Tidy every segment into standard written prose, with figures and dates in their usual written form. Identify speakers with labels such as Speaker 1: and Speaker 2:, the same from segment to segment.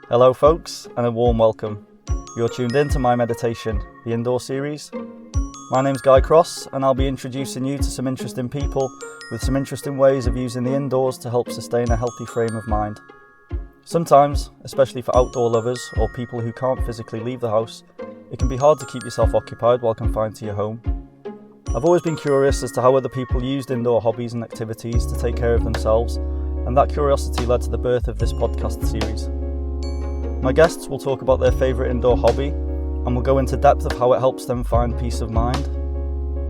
Speaker 1: Hello folks, and a warm welcome. You're tuned in to My Meditation, the indoor series. My name's Guy Cross, and I'll be introducing you to some interesting people with some interesting ways of using the indoors to help sustain a healthy frame of mind. Sometimes, especially for outdoor lovers or people who can't physically leave the house, it can be hard to keep yourself occupied while confined to your home. I've always been curious as to how other people used indoor hobbies and activities to take care of themselves, and that curiosity led to the birth of this podcast series. My guests will talk about their favourite indoor hobby, and will go into depth of how it helps them find peace of mind.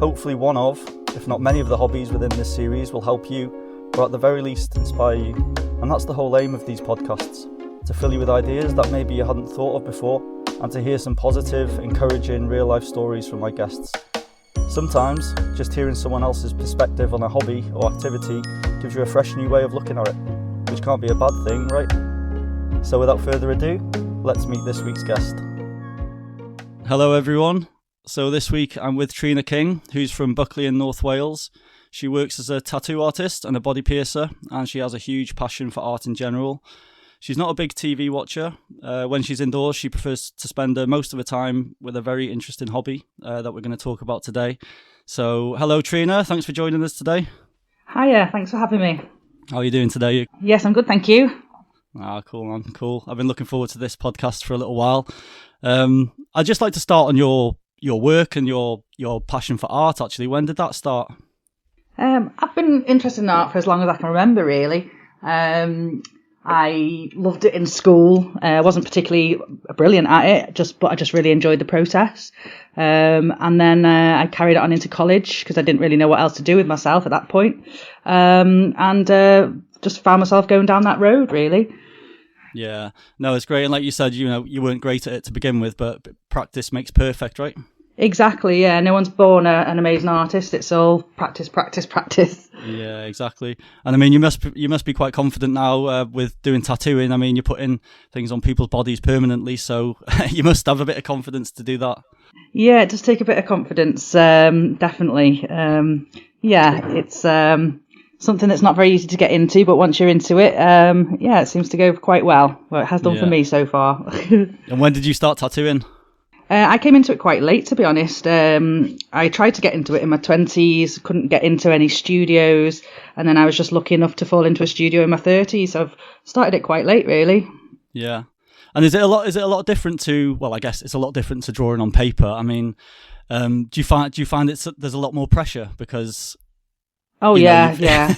Speaker 1: Hopefully one of, if not many of the hobbies within this series will help you, or at the very least inspire you. And that's the whole aim of these podcasts, to fill you with ideas that maybe you hadn't thought of before, and to hear some positive, encouraging, real-life stories from my guests. Sometimes, just hearing someone else's perspective on a hobby or activity gives you a fresh new way of looking at it, which can't be a bad thing, right? So without further ado, let's meet this week's guest. Hello everyone. So this week I'm with Trina King, who's from Buckley in North Wales. She works as a tattoo artist and a body piercer, and she has a huge passion for art in general. She's not a big TV watcher. When she's indoors, she prefers to spend most of her time with a very interesting hobby that we're going to talk about today. So hello Trina, thanks for joining us today.
Speaker 2: Hiya, thanks for having me.
Speaker 1: How are you doing today?
Speaker 2: Yes, I'm good, thank you.
Speaker 1: Cool man, cool. I've been looking forward to this podcast for a little while. I'd just like to start on your work and your passion for art, actually. When did that start?
Speaker 2: I've been interested in art for as long as I can remember, really. I loved it in school. I wasn't particularly brilliant at it, but I just really enjoyed the process. And then I carried it on into college because I didn't really know what else to do with myself at that point. And just found myself going down that road, really.
Speaker 1: Yeah, no, it's great. And like you said, you weren't great at it to begin with, but practice makes perfect, right?
Speaker 2: Exactly, yeah. No one's born an amazing artist. It's all practice, practice, practice.
Speaker 1: Yeah, exactly. And I mean, you must be quite confident now with doing tattooing. I mean, you're putting things on people's bodies permanently, so you must have a bit of confidence to do that.
Speaker 2: Yeah, it does take a bit of confidence, definitely. Yeah, it's something that's not very easy to get into, but once you're into it, it seems to go quite well. Well, it has done for me so far.
Speaker 1: And when did you start tattooing?
Speaker 2: I came into it quite late, to be honest. I tried to get into it in my 20s, couldn't get into any studios, and then I was just lucky enough to fall into a studio in my 30s. So I've started it quite late, really.
Speaker 1: Yeah. And is it a lot different to, well, I guess it's a lot different to drawing on paper. I mean, do you find there's a lot more pressure because...
Speaker 2: Oh, yeah.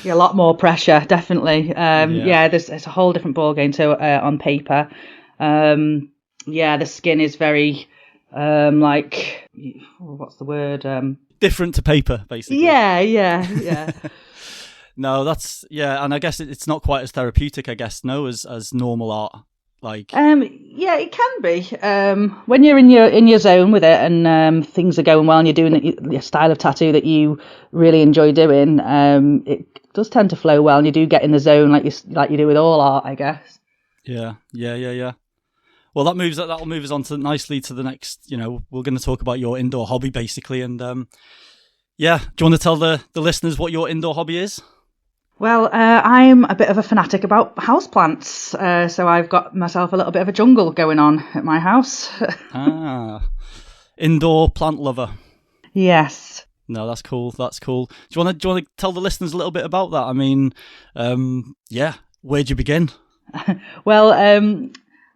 Speaker 2: A lot more pressure, definitely. It's a whole different ballgame to on paper. The skin is very, what's the word?
Speaker 1: Different to paper, basically.
Speaker 2: Yeah.
Speaker 1: No, that's, and I guess it's not quite as therapeutic, I guess, as normal art. Like,
Speaker 2: it can be. When you're in your zone with it and things are going well and you're doing your style of tattoo that you really enjoy doing, it does tend to flow well and you do get in the zone like you do with all art, I guess.
Speaker 1: Yeah. Well, that'll move us on nicely to the next. We're going to talk about your indoor hobby basically, and do you want to tell the listeners what your indoor hobby is?
Speaker 2: Well, I'm a bit of a fanatic about houseplants, so I've got myself a little bit of a jungle going on at my house.
Speaker 1: Indoor plant lover.
Speaker 2: Yes.
Speaker 1: No, that's cool. Do you want to tell the listeners a little bit about that? I mean, where'd you begin?
Speaker 2: Well,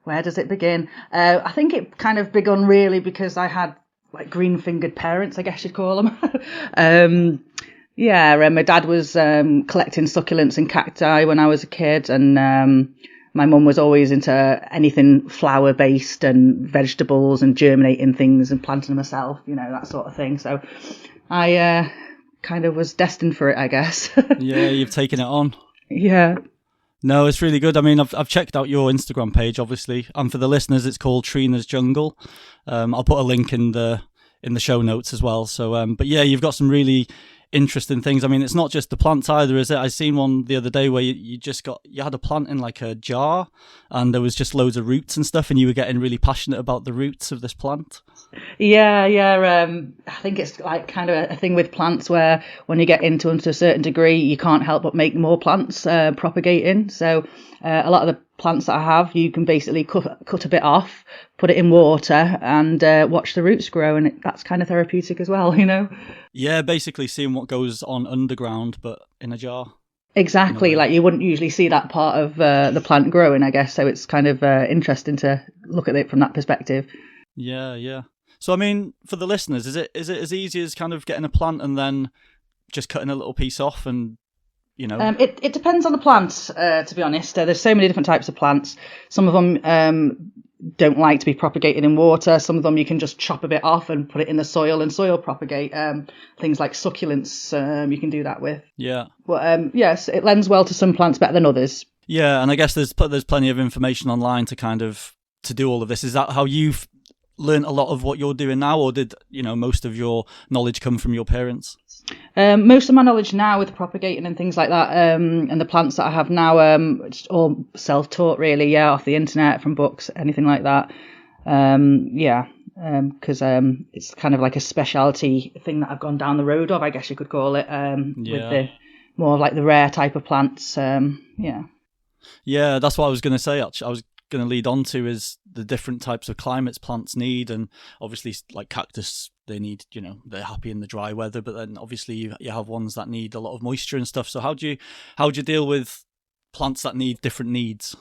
Speaker 2: where does it begin? I think it kind of begun really because I had like green-fingered parents, I guess you'd call them. My dad was collecting succulents and cacti when I was a kid, and my mum was always into anything flower-based and vegetables and germinating things and planting them herself, that sort of thing. So I kind of was destined for it, I guess.
Speaker 1: Yeah, you've taken it on.
Speaker 2: Yeah.
Speaker 1: No, it's really good. I mean, I've checked out your Instagram page, obviously, and for the listeners, it's called Trina's Jungle. I'll put a link in the show notes as well. So, but yeah, you've got some really interesting things. I mean, it's not just the plants either, is it? I seen one the other day where you had a plant in like a jar, and there was just loads of roots and stuff, and you were getting really passionate about the roots of this plant.
Speaker 2: Yeah. I think it's like kind of a thing with plants where when you get into them to a certain degree, you can't help but make more plants propagating. So a lot of the plants that I have, you can basically cut a bit off, put it in water, and watch the roots grow, and that's kind of therapeutic as well, you know.
Speaker 1: Yeah, basically seeing what goes on underground, but in a jar. In a
Speaker 2: Exactly,
Speaker 1: way.
Speaker 2: like you wouldn't usually see that part of the plant growing, I guess. So it's kind of interesting to look at it from that perspective.
Speaker 1: Yeah. So I mean, for the listeners, is it as easy as kind of getting a plant and then just cutting a little piece off and
Speaker 2: It depends on the plant, to be honest. There's so many different types of plants. Some of them don't like to be propagated in water. Some of them you can just chop a bit off and put it in the soil and soil propagate. Things like succulents, you can do that with.
Speaker 1: Yeah.
Speaker 2: But yes, it lends well to some plants better than others.
Speaker 1: Yeah, and I guess there's plenty of information online to do all of this. Is that how you've learned a lot of what you're doing now, or did most of your knowledge come from your parents?
Speaker 2: Most of my knowledge now with propagating and things like that, and the plants that I have now, it's all self-taught really, yeah, off the internet, from books, anything like that. Because it's kind of like a specialty thing that I've gone down the road of, I guess you could call it, with the more of like the rare type of plants.
Speaker 1: Yeah, that's what I was going to say, actually. I was going to lead on to is the different types of climates plants need, and obviously like cactus, they need, they're happy in the dry weather, but then obviously you have ones that need a lot of moisture and stuff. So how do you deal with plants that need different needs?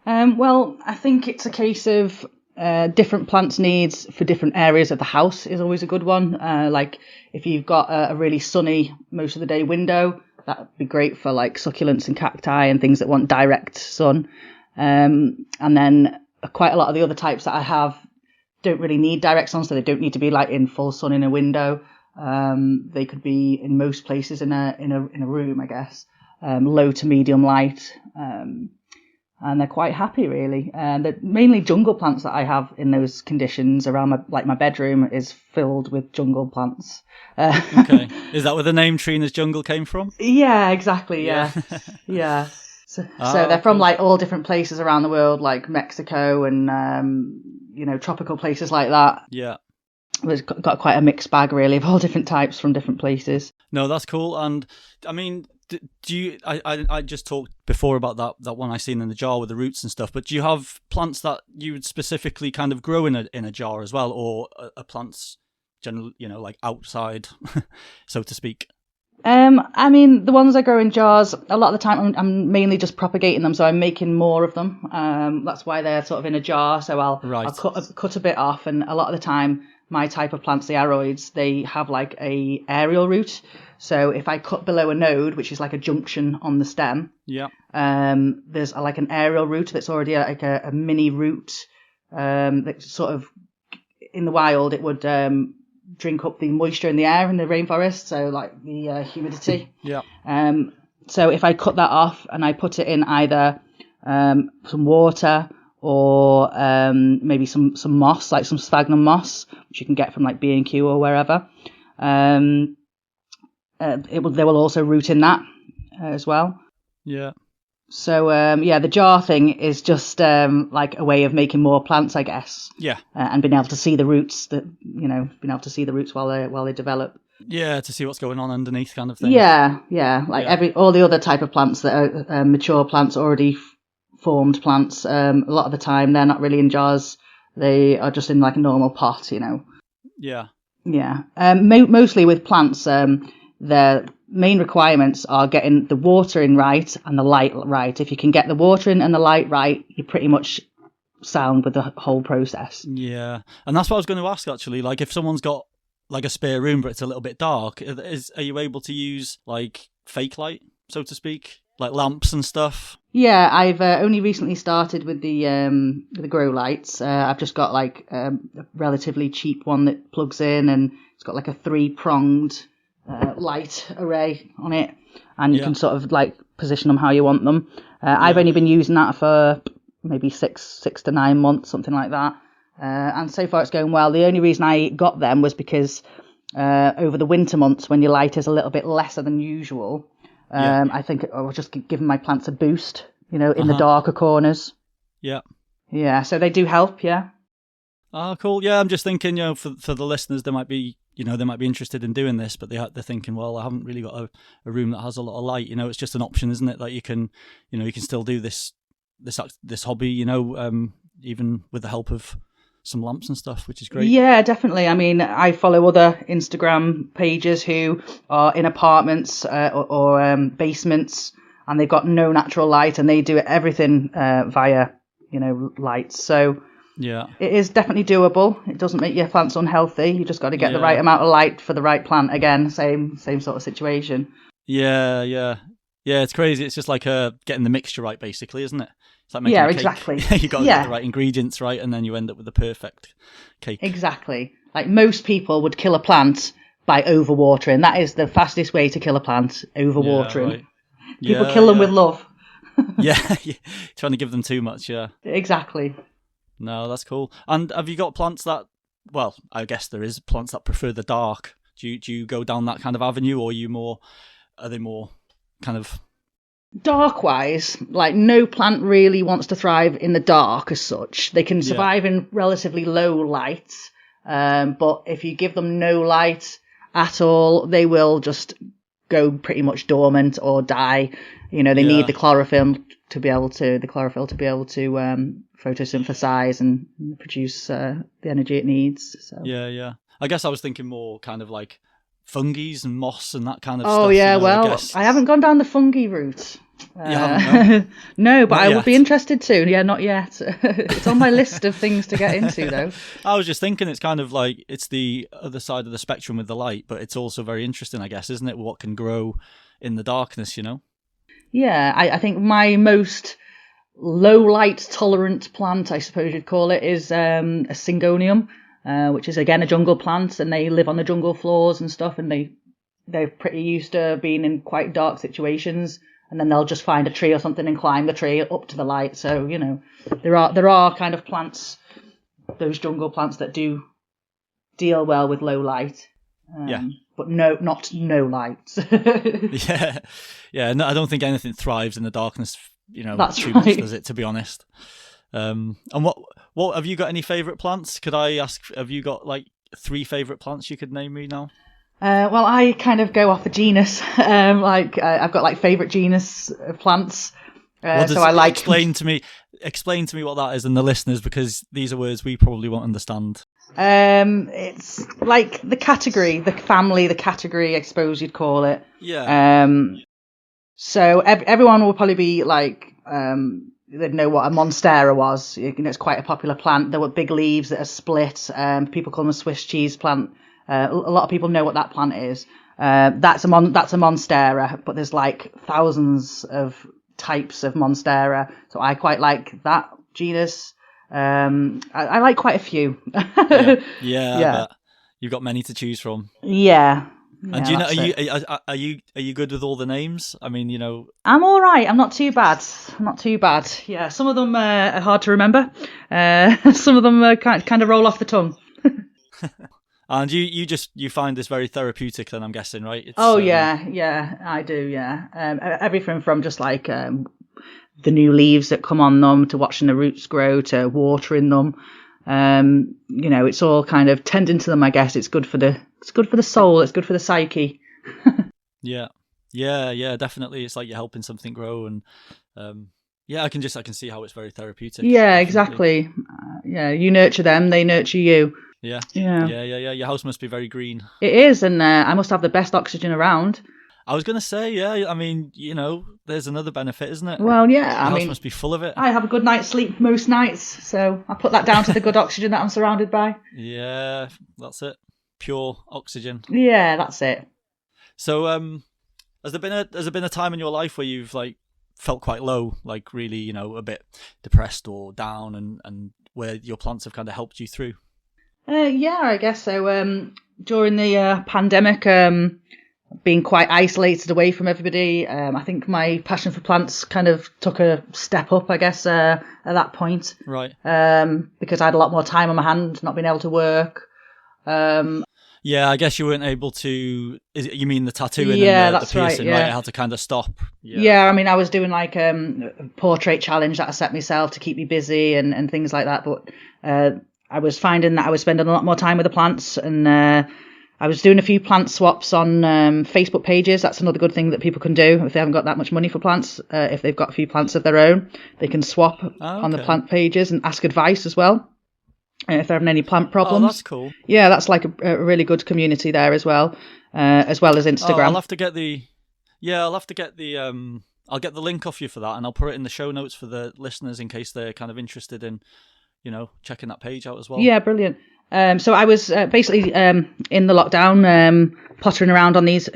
Speaker 2: Well, I think it's a case of different plants' needs for different areas of the house is always a good one. Like if you've got a really sunny most of the day window, that would be great for like succulents and cacti and things that want direct sun. And then quite a lot of the other types that I have don't really need direct sun, so they don't need to be like in full sun in a window. They could be in most places in a room, I guess, low to medium light, and they're quite happy really. They're mainly jungle plants that I have in those conditions. Around my bedroom is filled with jungle plants.
Speaker 1: Okay, is that where the name Trina's Jungle came from?
Speaker 2: Yeah, exactly. Yeah. So they're from
Speaker 1: cool.
Speaker 2: like all different places around the world, like Mexico and tropical places like that.
Speaker 1: Yeah.
Speaker 2: It's got quite a mixed bag really of all different types from different places.
Speaker 1: No, that's cool. And I mean, do you? I just talked before about that one I seen in the jar with the roots and stuff. But do you have plants that you would specifically kind of grow in a jar as well, or are plants generally, like outside, so to speak?
Speaker 2: I mean, the ones I grow in jars, a lot of the time I'm mainly just propagating them, so I'm making more of them. That's why they're sort of in a jar. So I'll cut a bit off, and a lot of the time, my type of plants, the aroids, they have like a aerial root. So if I cut below a node, which is like a junction on the stem, there's like an aerial root that's already like a mini root that sort of in the wild it would drink up the moisture in the air in the rainforest, so like the humidity. So if I cut that off and I put it in either some water or maybe some moss, like some sphagnum moss, which you can get from like B&Q or wherever, they will also root in that as well.
Speaker 1: Yeah.
Speaker 2: So the jar thing is just like a way of making more plants, I guess.
Speaker 1: Yeah.
Speaker 2: And being able to see the roots while they develop.
Speaker 1: Yeah, to see what's going on underneath, kind of thing.
Speaker 2: Yeah. All the other type of plants that are mature plants, already formed plants. A lot of the time they're not really in jars; they are just in like a normal pot,
Speaker 1: Yeah.
Speaker 2: Yeah. Mostly with plants, their main requirements are getting the water in right and the light right. If you can get the water in and the light right, you're pretty much sound with the whole process.
Speaker 1: Yeah, and that's what I was going to ask actually. Like, if someone's got like a spare room but it's a little bit dark, are you able to use like fake light, so to speak, like lamps and stuff?
Speaker 2: Yeah, I've only recently started with the grow lights. I've just got like a relatively cheap one that plugs in, and it's got like a 3-pronged light array on it, and you can sort of like position them how you want them. I've only been using that for maybe 6 to 9 months, something like that, and so far it's going well. The only reason I got them was because over the winter months, when your light is a little bit lesser than usual, I think I was just giving my plants a boost, in the darker corners.
Speaker 1: Yeah.
Speaker 2: So they do help. Yeah.
Speaker 1: Oh, cool. Yeah, I'm just thinking, for the listeners, they might be interested in doing this, but they're thinking, well, I haven't really got a room that has a lot of light. It's just an option, isn't it? Like you can still do this hobby, even with the help of some lamps and stuff, which is great.
Speaker 2: Yeah, definitely. I mean, I follow other Instagram pages who are in apartments or basements, and they've got no natural light, and they do everything via, lights. So
Speaker 1: yeah,
Speaker 2: it is definitely doable. It doesn't make your plants unhealthy. You just got to get the right amount of light for the right plant. Again, same sort of situation.
Speaker 1: Yeah. It's crazy. It's just like getting the mixture right, basically, isn't it? It's like making a cake.
Speaker 2: Exactly.
Speaker 1: You got to get the right ingredients right, and then you end up with the perfect cake.
Speaker 2: Exactly. Like most people would kill a plant by overwatering. That is the fastest way to kill a plant, overwatering.
Speaker 1: Yeah, right.
Speaker 2: People kill them with love.
Speaker 1: yeah, trying to give them too much, yeah.
Speaker 2: Exactly.
Speaker 1: No, that's cool. And have you got plants that, well, I guess there is plants that prefer the dark. Do you go down that kind of avenue, or are they more kind of...
Speaker 2: Dark wise, like no plant really wants to thrive in the dark as such. They can survive in relatively low light, but if you give them no light at all, they will just go pretty much dormant or die. They need the chlorophyll to be able to photosynthesize and produce the energy it needs. So.
Speaker 1: Yeah. I guess I was thinking more kind of like fungi and moss and that kind of
Speaker 2: stuff. Oh yeah, I haven't gone down the fungi route. No, but I would be interested to. Yeah, not yet. It's on my list of things to get into, though.
Speaker 1: I was just thinking it's kind of like it's the other side of the spectrum with the light, but it's also very interesting, I guess, isn't it? What can grow in the darkness,
Speaker 2: Yeah, I think my most low light tolerant plant, I suppose you'd call it, is a syngonium, which is again a jungle plant, and they live on the jungle floors and stuff, and they're pretty used to being in quite dark situations. And then they'll just find a tree or something and climb the tree up to the light. So, there are kind of plants, those jungle plants that do deal well with low light. But not no light.
Speaker 1: Yeah. No, I don't think anything thrives in the darkness,
Speaker 2: That's
Speaker 1: too
Speaker 2: right.
Speaker 1: much, does it, to be honest? And what have you got any favourite plants? Could I ask, have you got like 3 favourite plants you could name me now?
Speaker 2: Well, I kind of go off the genus. I've got like favorite genus of plants. So I like.
Speaker 1: Explain to me what that is, and the listeners, because these are words we probably won't understand.
Speaker 2: It's like the category, the family, the category, I suppose you'd call it.
Speaker 1: Yeah.
Speaker 2: So everyone will probably be like, they'd know what a monstera was. It's quite a popular plant. There were big leaves that are split. People call them a Swiss cheese plant. A lot of people know what that plant is. That's a monstera, but there's like thousands of types of monstera. So I quite like that genus. I like quite a few.
Speaker 1: Yeah. You've got many to choose from.
Speaker 2: Yeah.
Speaker 1: And do you know? Are you good with all the names? I mean,
Speaker 2: I'm all right. I'm not too bad. Yeah, some of them are hard to remember. Some of them kind of roll off the tongue.
Speaker 1: And you find this very therapeutic, then, I'm guessing, right? It's,
Speaker 2: yeah, I do, yeah. Everything from just like the new leaves that come on them, to watching the roots grow, to watering them. It's all kind of tending to them, I guess. It's good for the soul. It's good for the psyche.
Speaker 1: Yeah, definitely. It's like you're helping something grow, and I can see how it's very therapeutic.
Speaker 2: Yeah, definitely. Exactly. You nurture them, they nurture you.
Speaker 1: Yeah. Your house must be very green.
Speaker 2: It is, and I must have the best oxygen around.
Speaker 1: I was going to say, yeah, I mean, there's another benefit, isn't it?
Speaker 2: Well, yeah,
Speaker 1: Your house must be full of it.
Speaker 2: I have a good night's sleep most nights, so I put that down to the good oxygen that I'm surrounded by.
Speaker 1: Yeah, that's it. Pure oxygen.
Speaker 2: Yeah, that's it.
Speaker 1: So, has there been a time in your life where you've like felt quite low, like really, a bit depressed or down, and where your plants have kind of helped you through?
Speaker 2: Yeah, I guess so. During the pandemic, being quite isolated away from everybody, I think my passion for plants kind of took a step up, I guess, at that point.
Speaker 1: Right.
Speaker 2: Because I had a lot more time on my hand, not being able to work.
Speaker 1: Yeah, I guess you weren't able to. You mean the tattooing
Speaker 2: and
Speaker 1: the piercing, right? It had to kind of stop.
Speaker 2: Yeah, I mean, I was doing like a portrait challenge that I set myself to keep me busy and things like that. But I was finding that I was spending a lot more time with the plants, and I was doing a few plant swaps on Facebook pages. That's another good thing that people can do if they haven't got that much money for plants. If they've got a few plants of their own, they can swap on the plant pages and ask advice as well. If they're having any plant problems.
Speaker 1: Oh, that's cool.
Speaker 2: Yeah, that's like a really good community there as well as Instagram.
Speaker 1: I'll have to get the. I'll get the link off you for that, and I'll put it in the show notes for the listeners in case they're kind of interested in, checking that page out as well.
Speaker 2: Yeah, brilliant. So I was basically in the lockdown, pottering around on these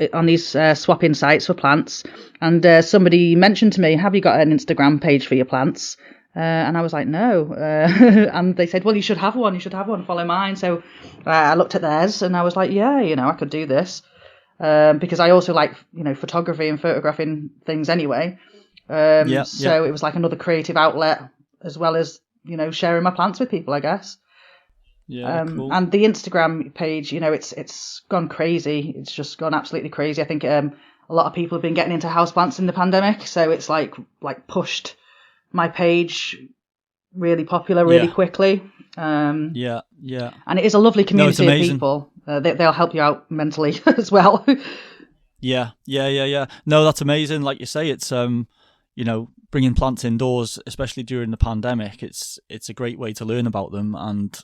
Speaker 2: swapping sites for plants, and somebody mentioned to me, "Have you got an Instagram page for your plants?" And I was like, "No," and they said, "Well, you should have one. You should have one. Follow mine." So I looked at theirs, and I was like, "Yeah, I could do this," because I also like photography and photographing things anyway. So it was like another creative outlet as well as sharing my plants with people, I guess.
Speaker 1: Yeah, cool.
Speaker 2: And the Instagram page, it's gone crazy. It's just gone absolutely crazy. I think a lot of people have been getting into houseplants in the pandemic, so it's like pushed my page really popular really quickly. And it is a lovely community of people. They'll help you out mentally as well.
Speaker 1: Yeah. No, that's amazing. Like you say, it's bringing plants indoors, especially during the pandemic. It's a great way to learn about them and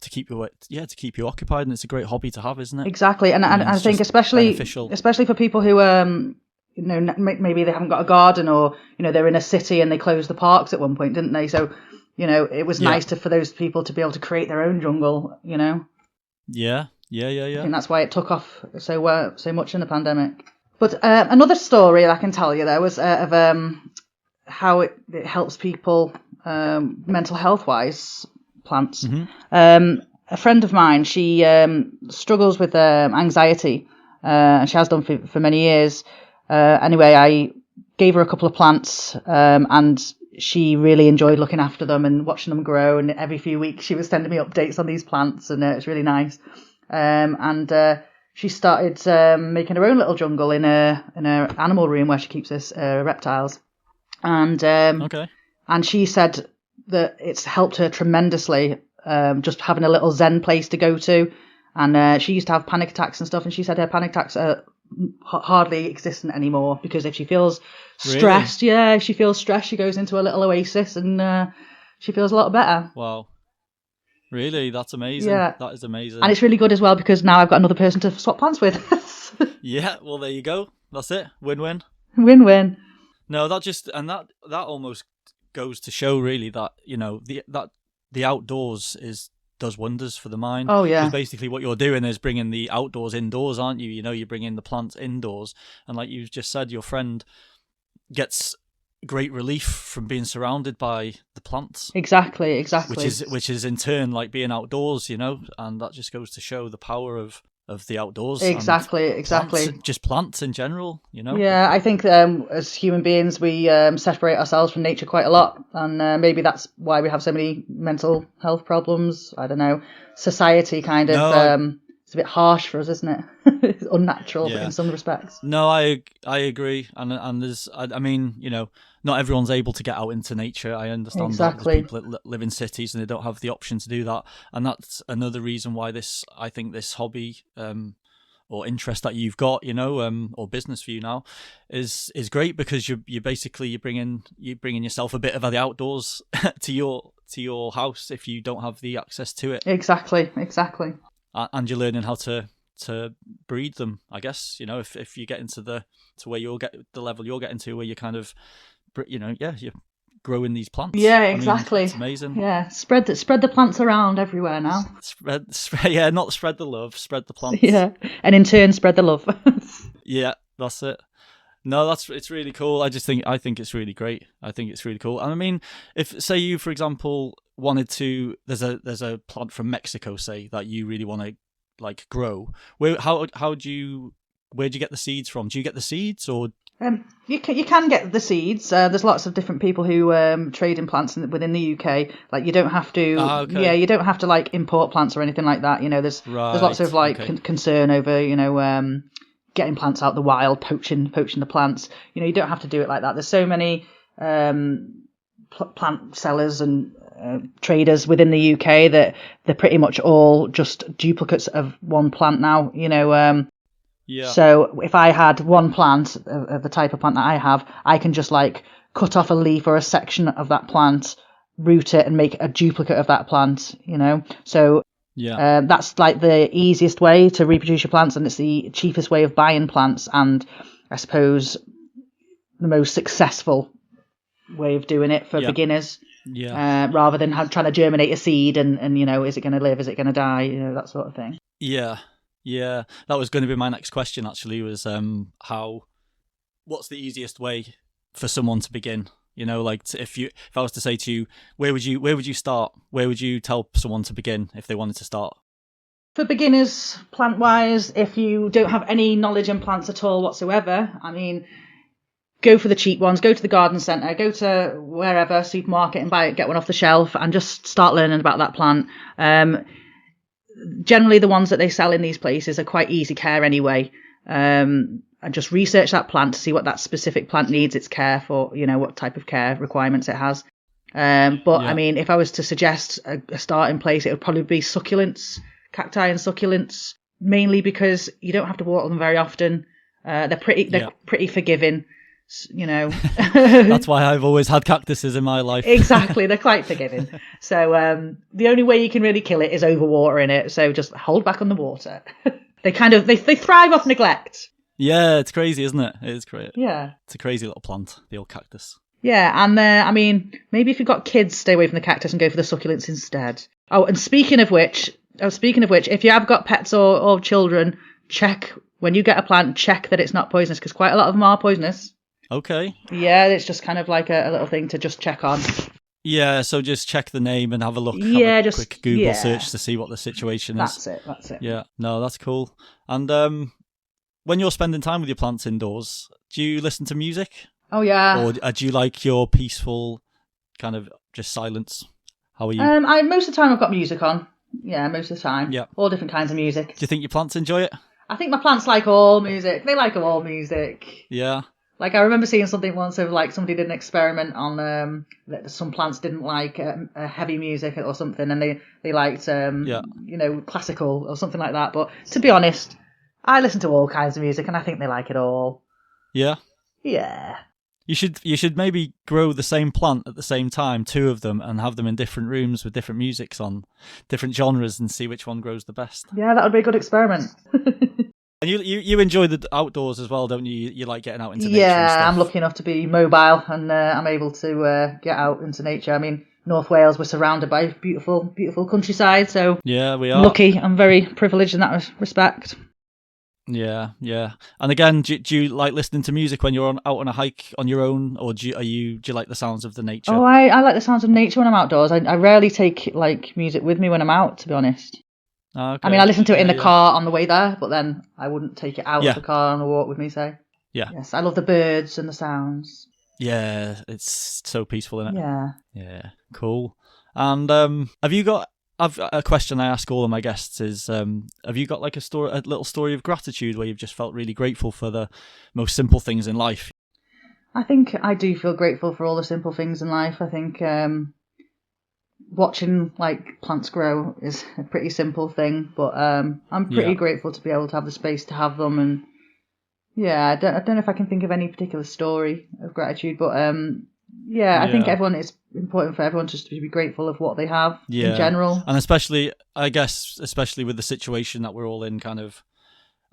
Speaker 1: to keep you occupied, and it's a great hobby to have, isn't it?
Speaker 2: Exactly, and I think especially for people who maybe they haven't got a garden, or they're in a city and they closed the parks at one point, didn't they? So it was nice for those people to be able to create their own jungle.
Speaker 1: Yeah.
Speaker 2: I think that's why it took off so much in the pandemic. But another story I can tell you there was of how it helps people mental health wise. Plants. Mm-hmm. A friend of mine, she struggles with anxiety, and she has done for many years. Anyway, I gave her a couple of plants, and she really enjoyed looking after them and watching them grow. And every few weeks, she was sending me updates on these plants, and it's really nice. And she started making her own little jungle in her animal room where she keeps her reptiles. And and she said that it's helped her tremendously, just having a little zen place to go to. And she used to have panic attacks and stuff, and she said her panic attacks are hardly existent anymore, because if she feels stressed, she goes into a little oasis and she feels a lot better.
Speaker 1: Wow. Really? That's amazing. Yeah. That is amazing.
Speaker 2: And it's really good as well, because now I've got another person to swap plants with.
Speaker 1: Yeah, well, there you go. That's it. Win-win.
Speaker 2: Win-win.
Speaker 1: No, that almost goes to show really that the outdoors does wonders for the mind.
Speaker 2: Oh yeah.
Speaker 1: Because basically what you're doing is bringing the outdoors indoors, aren't you? You're bringing the plants indoors, and like you just said, your friend gets great relief from being surrounded by the plants.
Speaker 2: Exactly.
Speaker 1: Which is in turn like being outdoors, and that just goes to show the power of the outdoors.
Speaker 2: Exactly.
Speaker 1: Just plants in general,
Speaker 2: Yeah, I think as human beings we separate ourselves from nature quite a lot, and maybe that's why we have so many mental health problems. I don't know. Society kind of it's a bit harsh for us, isn't it? It's unnatural in some respects.
Speaker 1: No, I agree, and there's not everyone's able to get out into nature. I understand that there's people that live in cities and they don't have the option to do that, and that's another reason why I think this hobby or interest that you've got, or business for you now, is great, because you're bringing yourself a bit of the outdoors to your house if you don't have the access to it.
Speaker 2: Exactly.
Speaker 1: And you're learning how to breed them, I guess. If you get into the level you're getting to, where you're kind of, you're growing these plants.
Speaker 2: Yeah, exactly.
Speaker 1: It's amazing.
Speaker 2: Yeah, spread the plants around everywhere now.
Speaker 1: Not spread the love, spread the plants.
Speaker 2: Yeah, and in turn spread the love.
Speaker 1: Yeah, that's it. No, it's really cool. I think it's really great. I think it's really cool. And I mean, if say you, for example, wanted to, there's a plant from Mexico, say, that you really want to like grow. Where do you get the seeds from? Do you get the seeds, or
Speaker 2: you can get the seeds. There's lots of different people who trade in plants within the UK. Like you don't have to, you don't have to like import plants or anything like that. There's lots of concern over getting plants out the wild, poaching the plants. You don't have to do it like that. There's so many plant sellers and traders within the UK that they're pretty much all just duplicates of one plant now, So if I had one plant of the type of plant that I have, I can just like cut off a leaf or a section of that plant, root it and make a duplicate of that plant, So that's like the easiest way to reproduce your plants, and it's the cheapest way of buying plants, and I suppose the most successful way of doing it for beginners. Rather than trying to germinate a seed and is it going to live, is it going to die, that sort of thing.
Speaker 1: That was going to be my next question actually, was what's the easiest way for someone to begin? If I was to say to you, where would you start? Where would you tell someone to begin if they wanted to start?
Speaker 2: For beginners, plant wise, if you don't have any knowledge in plants at all whatsoever, I mean, go for the cheap ones, go to the garden centre, go to wherever, supermarket, and get one off the shelf and just start learning about that plant. Generally, the ones that they sell in these places are quite easy care anyway. And just research that plant to see what that specific plant needs its care for, what type of care requirements it has. I mean, if I was to suggest a starting place, it would probably be succulents, cacti and succulents, mainly because you don't have to water them very often. They're pretty forgiving.
Speaker 1: That's why I've always had cactuses in my life.
Speaker 2: Exactly, they're quite forgiving. So the only way you can really kill it is overwatering it. So just hold back on the water. They thrive off neglect.
Speaker 1: Yeah, it's crazy, isn't it? It is great.
Speaker 2: Yeah,
Speaker 1: it's a crazy little plant, the old cactus.
Speaker 2: Yeah, and I mean, maybe if you've got kids, stay away from the cactus and go for the succulents instead. Oh, and speaking of which, if you have got pets or children, check when you get a plant, check that it's not poisonous, because quite a lot of them are poisonous.
Speaker 1: Okay.
Speaker 2: Yeah, it's just kind of like a little thing to just check on.
Speaker 1: Yeah, so just check the name and have a look.
Speaker 2: Yeah,
Speaker 1: have a quick Google search to see what the situation is.
Speaker 2: That's it.
Speaker 1: Yeah, no, that's cool. And when you're spending time with your plants indoors, do you listen to music?
Speaker 2: Oh yeah.
Speaker 1: Or do you like your peaceful kind of just silence? How are you?
Speaker 2: Most of the time I've got music on. Yeah, most of the time.
Speaker 1: Yeah.
Speaker 2: All different kinds of music.
Speaker 1: Do you think your plants enjoy it?
Speaker 2: I think my plants like all music. They like all music.
Speaker 1: Yeah.
Speaker 2: Like, I remember seeing something once of, like, somebody did an experiment on that some plants didn't like heavy music or something, and they liked, classical or something like that. But to be honest, I listen to all kinds of music, and I think they like it all.
Speaker 1: Yeah?
Speaker 2: Yeah.
Speaker 1: You should maybe grow the same plant at the same time, two of them, and have them in different rooms with different musics on, different genres, and see which one grows the best.
Speaker 2: Yeah, that would be a good experiment.
Speaker 1: And you enjoy the outdoors as well, don't you? You like getting out into nature and stuff.
Speaker 2: Yeah, I'm lucky enough to be mobile, and I'm able to get out into nature. I mean, North Wales, we're surrounded by beautiful, beautiful countryside, so
Speaker 1: yeah, we are.
Speaker 2: I'm lucky. I'm very privileged in that respect.
Speaker 1: Yeah. And again, do you like listening to music when you're out on a hike on your own, or do you like the sounds of the nature?
Speaker 2: Oh, I like the sounds of nature when I'm outdoors. I rarely take like music with me when I'm out, to be honest.
Speaker 1: Okay.
Speaker 2: I mean, I listen to it in the car on the way there, but then I wouldn't take it out of the car on a walk with me, so.
Speaker 1: Yeah.
Speaker 2: Yes, I love the birds and the sounds.
Speaker 1: Yeah, it's so peaceful, isn't it?
Speaker 2: Yeah.
Speaker 1: Yeah, cool. And I've a question I ask all of my guests is, have you got like a little story of gratitude where you've just felt really grateful for the most simple things in life?
Speaker 2: I think I do feel grateful for all the simple things in life. I think watching like plants grow is a pretty simple thing, but I'm pretty grateful to be able to have the space to have them. And yeah, I don't know if I can think of any particular story of gratitude, but I think it's important for everyone just to be grateful of what they have in general. And
Speaker 1: especially with the situation that we're all in, kind of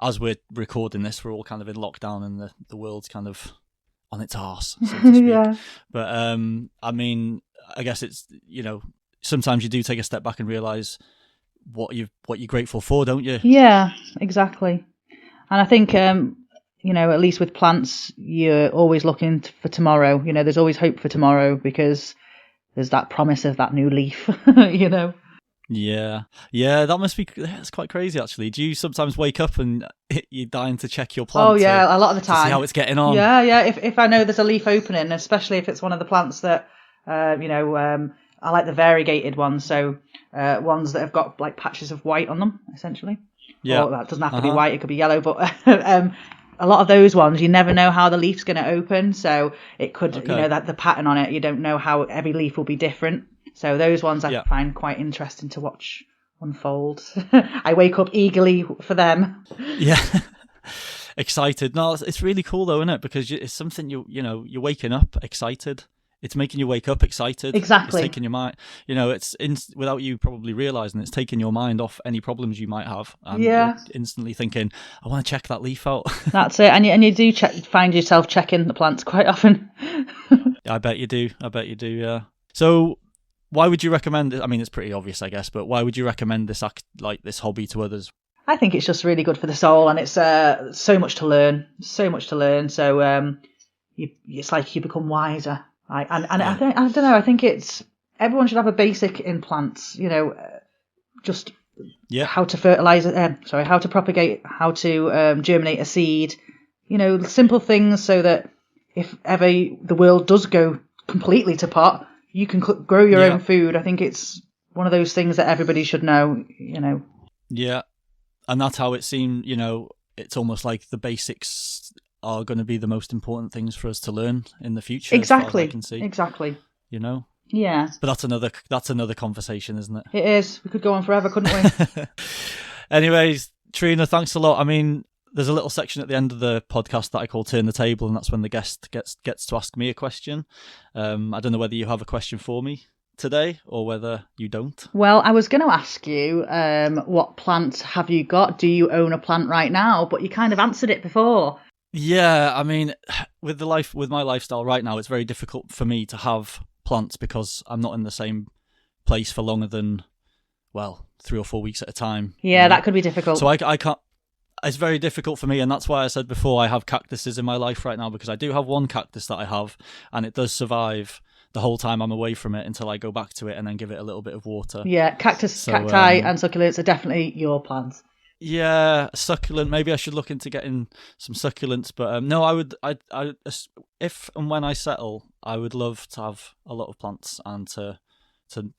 Speaker 1: as we're recording this, we're all kind of in lockdown and the world's kind of on its arse, so to speak.
Speaker 2: Yeah.
Speaker 1: But I mean, I guess it's, sometimes you do take a step back and realise what you're grateful for, don't you?
Speaker 2: Yeah, exactly. And I think at least with plants, you're always looking for tomorrow. There's always hope for tomorrow because there's that promise of that new leaf.
Speaker 1: Yeah, that must be. It's quite crazy, actually. Do you sometimes wake up and you're dying to check your plant?
Speaker 2: Oh yeah, a lot of the time.
Speaker 1: To see how it's getting on.
Speaker 2: Yeah. If I know there's a leaf opening, especially if it's one of the plants that I like the variegated ones, so ones that have got like patches of white on them, essentially.
Speaker 1: Yeah.
Speaker 2: Or that doesn't have to be white; it could be yellow. But a lot of those ones, you never know how the leaf's going to open, so it could, that the pattern on it, you don't know how every leaf will be different. So those ones I find quite interesting to watch unfold. I wake up eagerly for them.
Speaker 1: Yeah. Excited. No, it's really cool though, isn't it? Because it's something you're waking up excited. It's making you wake up excited.
Speaker 2: Exactly.
Speaker 1: It's taking your mind, it's without you probably realising, it's taking your mind off any problems you might have. And you're instantly thinking, I want to check that leaf out.
Speaker 2: That's it. And you do find yourself checking the plants quite often.
Speaker 1: I bet you do, yeah. So why would you recommend it? I mean, it's pretty obvious, I guess, but why would you recommend this this hobby to others?
Speaker 2: I think it's just really good for the soul, and it's so much to learn. So, it's like you become wiser. I think it's everyone should have a basic in plants, just how to fertilize how to propagate, how to germinate a seed, simple things so that if ever the world does go completely to pot, you can grow your own food. I think it's one of those things that everybody should know,
Speaker 1: Yeah, and that's how it seemed, it's almost like the basics are going to be the most important things for us to learn in the future.
Speaker 2: Exactly.
Speaker 1: As far as I can see.
Speaker 2: Exactly.
Speaker 1: Yeah. But that's another conversation, isn't it?
Speaker 2: It is. We could go on forever, couldn't we?
Speaker 1: Anyways, Trina, thanks a lot. I mean, there's a little section at the end of the podcast that I call Turn the Table, and that's when the guest gets to ask me a question. I don't know whether you have a question for me today or whether you don't.
Speaker 2: Well, I was going to ask you, what plant have you got? Do you own a plant right now? But you kind of answered it before.
Speaker 1: Yeah, I mean, with my lifestyle right now, it's very difficult for me to have plants because I'm not in the same place for longer than 3 or 4 weeks at a time.
Speaker 2: Yeah, that could be difficult.
Speaker 1: So I can't. It's very difficult for me, and that's why I said before I have cactuses in my life right now, because I do have one cactus that I have, and it does survive the whole time I'm away from it until I go back to it and then give it a little bit of water.
Speaker 2: Yeah, cacti and succulents are definitely your plants.
Speaker 1: Yeah, succulent. Maybe I should look into getting some succulents, but no, I if and when I settle, I would love to have a lot of plants and to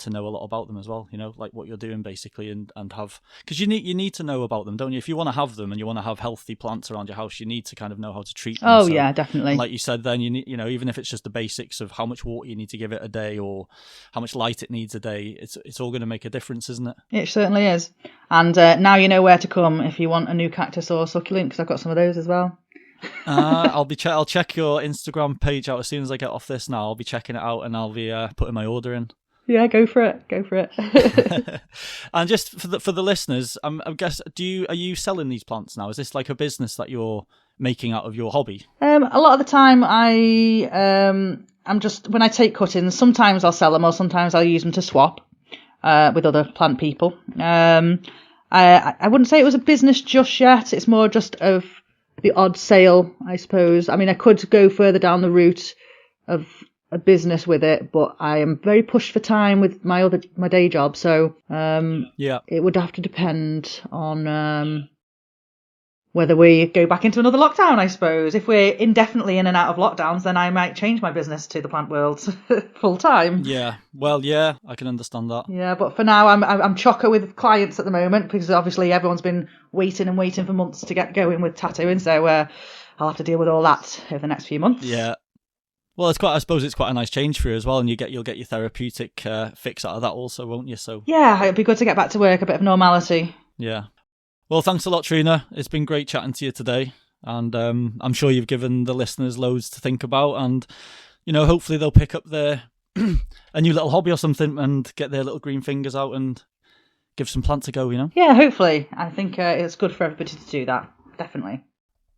Speaker 1: know a lot about them as well. Like what you're doing basically, and have, because you need to know about them, don't you? If you want to have them and you want to have healthy plants around your house, you need to kind of know how to treat them.
Speaker 2: Oh, so, yeah, definitely.
Speaker 1: Like you said, then you need, even if it's just the basics of how much water you need to give it a day or how much light it needs a day, it's all going to make a difference, isn't it?
Speaker 2: It certainly is. And now you know where to come if you want a new cactus or succulent, because I've got some of those as well.
Speaker 1: I'll check your Instagram page out as soon as I get off this. Now I'll be checking it out and I'll be putting my order in.
Speaker 2: Yeah, go for it.
Speaker 1: And just for the listeners, I guess, are you selling these plants now? Is this like a business that you're making out of your hobby?
Speaker 2: A lot of the time, I'm just, when I take cuttings, sometimes I'll sell them or sometimes I'll use them to swap with other plant people. I wouldn't say it was a business just yet. It's more just of the odd sale, I suppose. I mean, I could go further down the route of a business with it, but I am very pushed for time with my day job, so it would have to depend on whether we go back into another lockdown, I suppose. If we're indefinitely in and out of lockdowns, then I might change my business to the plant world full time.
Speaker 1: Yeah, well, yeah, I can understand that.
Speaker 2: Yeah, but for now, I'm chocker with clients at the moment, because obviously everyone's been waiting for months to get going with tattooing, so I'll have to deal with all that over the next few months.
Speaker 1: Yeah. Well, I suppose it's quite a nice change for you as well, and you'll get your therapeutic fix out of that also, won't you? So
Speaker 2: yeah, it'd be good to get back to work, a bit of normality.
Speaker 1: Yeah. Well, thanks a lot, Trina. It's been great chatting to you today, and I'm sure you've given the listeners loads to think about, and hopefully they'll pick up a new little hobby or something and get their little green fingers out and give some plants a go.
Speaker 2: Yeah, hopefully. I think it's good for everybody to do that. Definitely.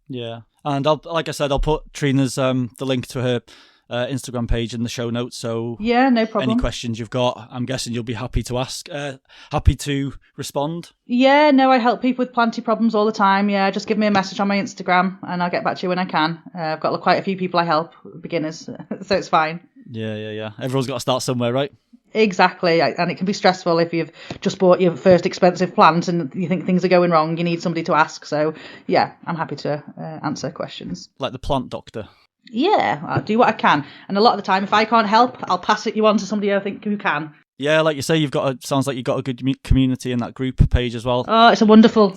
Speaker 1: Yeah, and like I said, I'll put Trina's the link to her Instagram page in the show notes. So
Speaker 2: yeah, no problem.
Speaker 1: Any questions you've got, I'm guessing you'll be happy to ask, happy to respond.
Speaker 2: Yeah, no, I help people with planty problems all the time. Yeah, just give me a message on my Instagram and I'll get back to you when I can. I've got quite a few people I help, beginners, so it's fine.
Speaker 1: Yeah. Everyone's got to start somewhere, right?
Speaker 2: Exactly, and it can be stressful if you've just bought your first expensive plant and you think things are going wrong. You need somebody to ask. So yeah, I'm happy to answer questions.
Speaker 1: Like the plant doctor.
Speaker 2: Yeah, I'll do what I can. And a lot of the time, if I can't help, I'll pass you on to somebody I think who can.
Speaker 1: Yeah, like you say, sounds like you've got a good community in that group page as well.
Speaker 2: Oh, it's a wonderful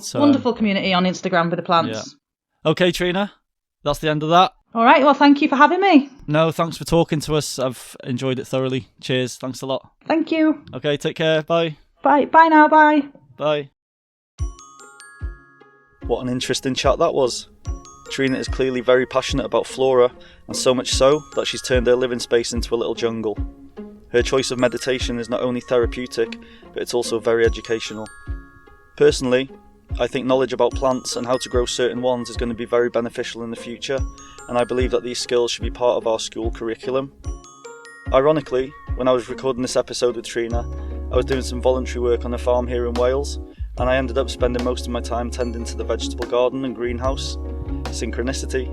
Speaker 2: community on Instagram for the plants.
Speaker 1: Yeah. Okay, Trina, that's the end of that.
Speaker 2: All right, well, thank you for having me.
Speaker 1: No, thanks for talking to us. I've enjoyed it thoroughly. Cheers. Thanks a lot.
Speaker 2: Thank you.
Speaker 1: Okay, take care. Bye.
Speaker 2: Bye now, bye.
Speaker 1: Bye. What an interesting chat that was. Trina is clearly very passionate about flora, and so much so that she's turned her living space into a little jungle. Her choice of meditation is not only therapeutic, but it's also very educational. Personally, I think knowledge about plants and how to grow certain ones is going to be very beneficial in the future, and I believe that these skills should be part of our school curriculum. Ironically, when I was recording this episode with Trina, I was doing some voluntary work on a farm here in Wales, and I ended up spending most of my time tending to the vegetable garden and greenhouse. Synchronicity.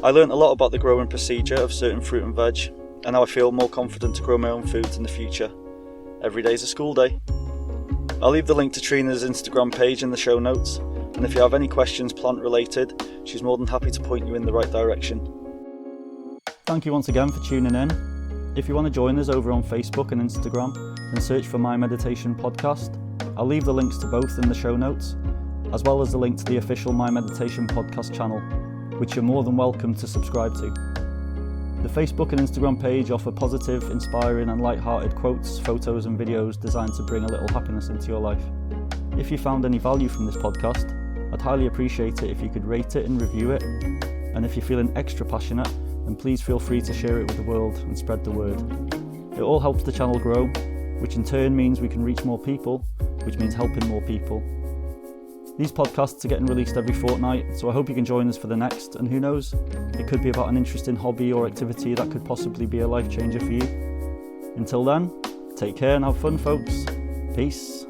Speaker 1: I learnt a lot about the growing procedure of certain fruit and veg, and now I feel more confident to grow my own foods in the future. Every day's a school day. I'll leave the link to Trina's Instagram page in the show notes, and if you have any questions plant related, she's more than happy to point you in the right direction. Thank you once again for tuning in. If you want to join us over on Facebook and Instagram, then search for My Meditation Podcast. I'll leave the links to both in the show notes, as well as the link to the official My Meditation Podcast channel, which you're more than welcome to subscribe to. The Facebook and Instagram page offer positive, inspiring and light-hearted quotes, photos and videos designed to bring a little happiness into your life. If you found any value from this podcast, I'd highly appreciate it if you could rate it and review it. And if you're feeling extra passionate, then please feel free to share it with the world and spread the word. It all helps the channel grow, which in turn means we can reach more people, which means helping more people. These podcasts are getting released every fortnight, so I hope you can join us for the next, and who knows, it could be about an interesting hobby or activity that could possibly be a life changer for you. Until then, take care and have fun, folks. Peace.